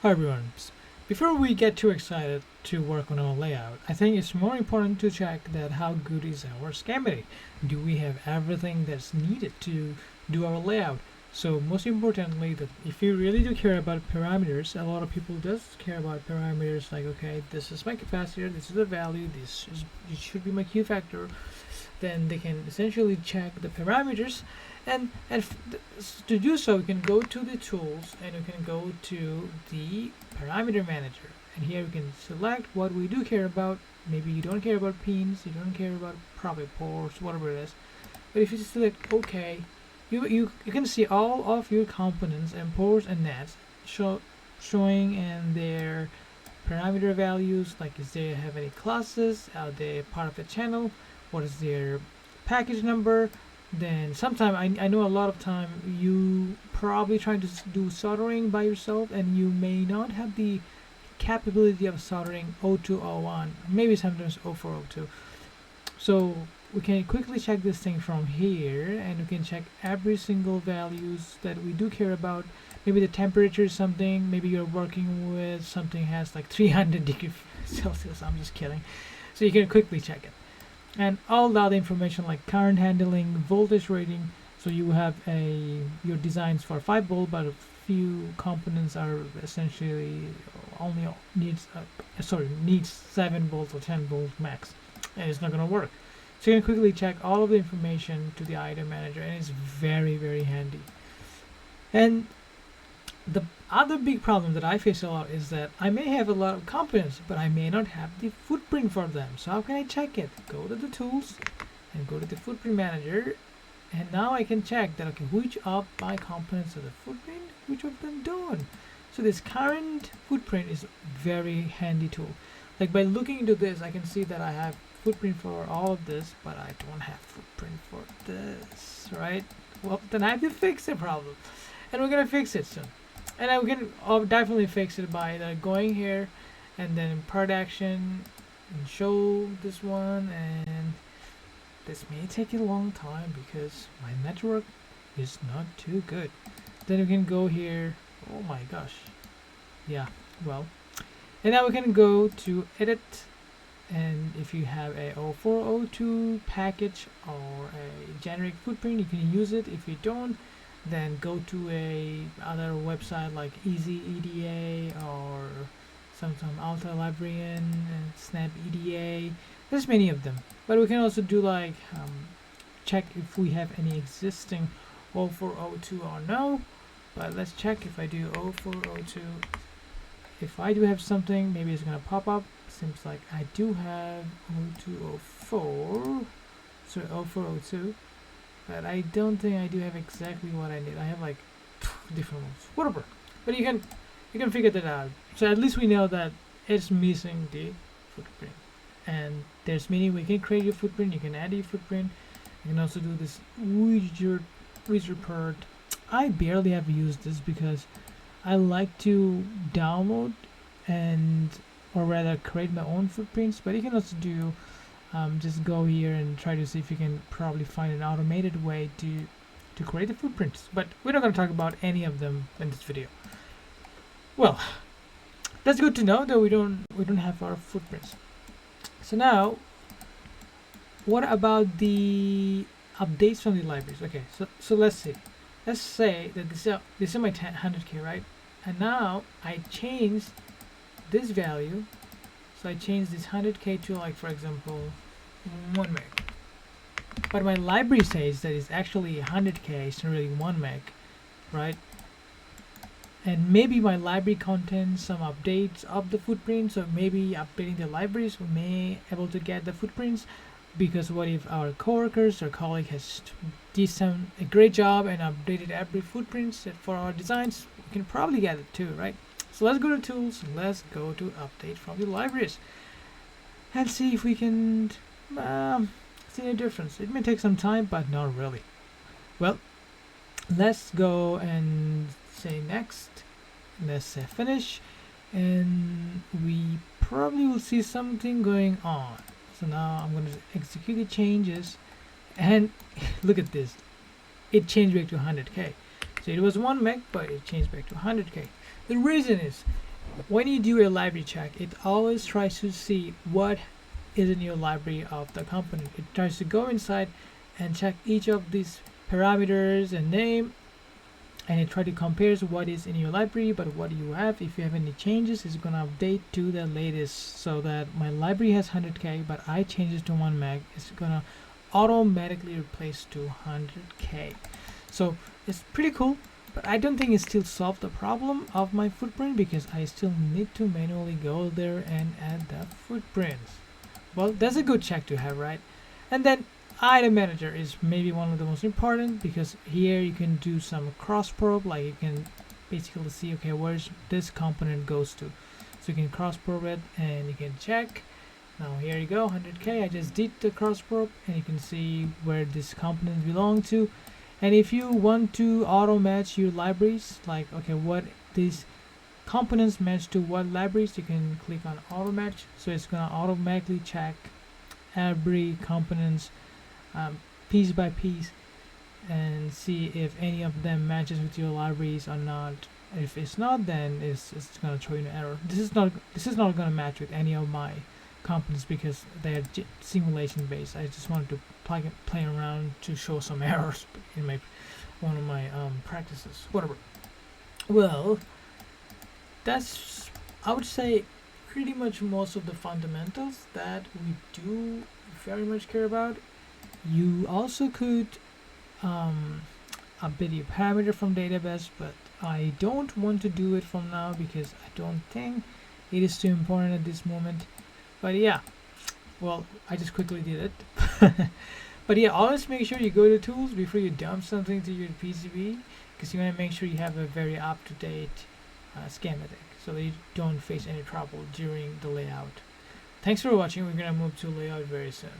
Hi everyone. Before we get too excited to work on our layout, I think it's more important to check that how good is our schematic. Do we have everything that's needed to do our layout? So most importantly, that if you really do care about parameters, a lot of people does care about parameters like, okay, this is my capacitor, this is the value, it should be my Q factor. Then they can essentially check the parameters, and to do so you can go to the tools and you can go to the parameter manager, and here you can select what we do care about. Maybe you don't care about pins, you don't care about probably ports, whatever it is, but if you select OK, you can see all of your components and ports and nets showing and their parameter values, like is they have any classes, are they part of the channel, what is their package number. Then sometime I know a lot of time you probably trying to do soldering by yourself and you may not have the capability of soldering 0201, maybe sometimes 0402. So we can quickly check this thing from here, and we can check every single values that we do care about. Maybe the temperature is something, maybe you're working with something has like 300 degrees Celsius, I'm just kidding. So you can quickly check it. And all the other information like current handling, voltage rating. So you have your designs for 5 volt, but a few components are essentially only needs 7 volts or 10 volt max, and it's not going to work. So you can quickly check all of the information to the item manager, and it's very handy. And the other big problem that I face a lot is that I may have a lot of components, but I may not have the footprint for them. So how can I check it? Go to the tools and go to the footprint manager, and now I can check that, okay, which of my components have the footprint, which of them don't. So this current footprint is very handy tool. Like by looking into this, I can see that I have footprint for all of this, but I don't have footprint for this, right? Well, then I have to fix the problem, and we're gonna fix it soon. And I can definitely fix it by going here and then part action and show this one, and this may take a long time because my network is not too good. Then we can go here. Oh my gosh. Yeah, well. And now we can go to edit, and if you have a 0402 package or a generic footprint, you can use it. If you don't, then go to a other website like Easy EDA or sometimes Alta Librarian and Snap EDA. There's many of them, but we can also do like check if we have any existing 0402 or no. But let's check. If I do 0402, if I do have something, maybe it's gonna pop up. Seems like I do have 0204, sorry, 0402, but I don't think I do have exactly what I need. I have like different ones, whatever. But you can figure that out. So at least we know that it's missing the footprint. And there's many way you can create your footprint. You can add your footprint. You can also do this widget part. I barely have used this because I like to download and or rather create my own footprints. But you can also do just go here and try to see if you can probably find an automated way to create the footprints. But we're not going to talk about any of them in this video. Well, that's good to know that we don't have our footprints. So now, what about the updates from the libraries? Okay, so let's see. Let's say that this is my 100K, right? And now I changed this value. So I changed this 100K to, like, for example, 1 meg. But my library says that it's actually 100K, it's not really 1 meg, right? And maybe my library contains some updates of the footprints, so maybe updating the libraries we may able to get the footprints. Because what if our coworkers or colleague has done a great job and updated every footprint for our designs, we can probably get it too, right? So let's go to tools, let's go to update from the libraries and see if we can see a difference. It may take some time, but not really. Well, let's go and say next. Let's say finish, and we probably will see something going on. So now I'm going to execute the changes, and look at this. It changed back to 100K. So it was 1 meg, but it changed back to 100K. The reason is when you do a library check, it always tries to see what is in your library of the component. It tries to go inside and check each of these parameters and name, and it try to compare what is in your library but what you have. If you have any changes, it's gonna update to the latest. So that my library has 100k but I change it to 1 meg, it's gonna automatically replace to 100k. So it's pretty cool, but I don't think it still solved the problem of my footprint because I still need to manually go there and add the footprints. Well, that's a good check to have, right? And then item manager is maybe one of the most important because here you can do some cross probe, like you can basically see, okay, where's this component goes to. So you can cross probe it and you can check. Now here you go, 100k. I just did the cross probe and you can see where this component belong to. And if you want to auto match your libraries, like okay, what these components match to what libraries, you can click on Automatch. So it's gonna automatically check every components piece by piece and see if any of them matches with your libraries or not. If it's not, then it's gonna throw you an error. This is not gonna match with any of my components because they are simulation based. I just wanted to play around to show some errors in my one of my practices. Whatever. Well, that's, I would say, pretty much most of the fundamentals that we do very much care about. You also could update your parameter from database, but I don't want to do it from now because I don't think it is too important at this moment. But yeah, well, I just quickly did it. But yeah, always make sure you go to tools before you dump something to your PCB because you want to make sure you have a very up-to-date schematic so that you don't face any trouble during the layout. Thanks for watching. We're going to move to layout very soon.